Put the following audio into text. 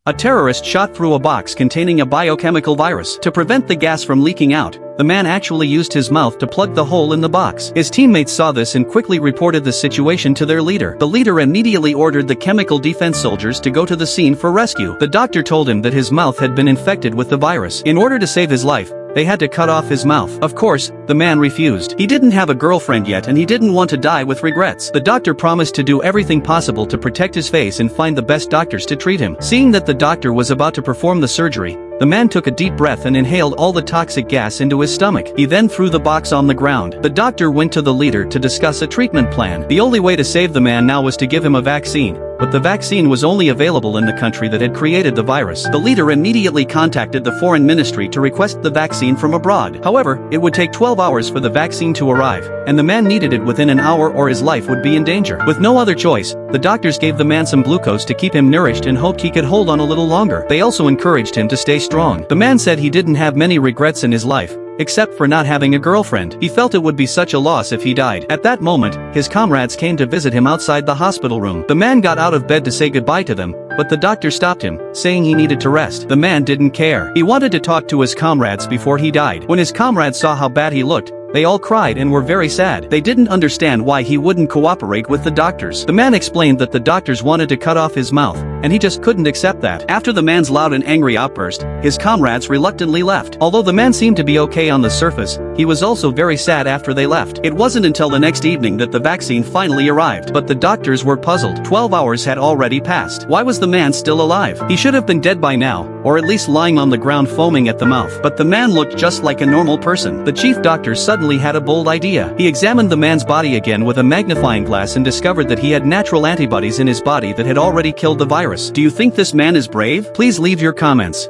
A terrorist shot through a box containing a biochemical virus. To prevent the gas from leaking out, the man actually used his mouth to plug the hole in the box. His teammates saw this and quickly reported the situation to their leader. The leader immediately ordered the chemical defense soldiers to go to the scene for rescue. The doctor told him that his mouth had been infected with the virus. In order to save his life, they had to cut off his mouth. Of course, the man refused. He didn't have a girlfriend yet and he didn't want to die with regrets. The doctor promised to do everything possible to protect his face and find the best doctors to treat him. Seeing that the doctor was about to perform the surgery, the man took a deep breath and inhaled all the toxic gas into his stomach. He then threw the box on the ground. The doctor went to the leader to discuss a treatment plan. The only way to save the man now was to give him a vaccine, but the vaccine was only available in the country that had created the virus. The leader immediately contacted the foreign ministry to request the vaccine from abroad. However, it would take 12 hours for the vaccine to arrive, and the man needed it within an hour or his life would be in danger. With no other choice, the doctors gave the man some glucose to keep him nourished and hoped he could hold on a little longer. They also encouraged him to stay strong. The man said he didn't have many regrets in his life, except for not having a girlfriend. He felt it would be such a loss if he died. At that moment, his comrades came to visit him outside the hospital room. The man got out of bed to say goodbye to them, but the doctor stopped him, saying he needed to rest. The man didn't care. He wanted to talk to his comrades before he died. When his comrades saw how bad he looked, they all cried and were very sad. They didn't understand why he wouldn't cooperate with the doctors. The man explained that the doctors wanted to cut off his mouth, and he just couldn't accept that. After the man's loud and angry outburst, his comrades reluctantly left. Although the man seemed to be okay on the surface, he was also very sad after they left. It wasn't until the next evening that the vaccine finally arrived, but the doctors were puzzled. 12 hours had already passed. Why was the man still alive? He should have been dead by now, or at least lying on the ground foaming at the mouth. But the man looked just like a normal person. The chief doctor suddenly had a bold idea. He examined the man's body again with a magnifying glass and discovered that he had natural antibodies in his body that had already killed the virus. Do you think this man is brave? Please leave your comments.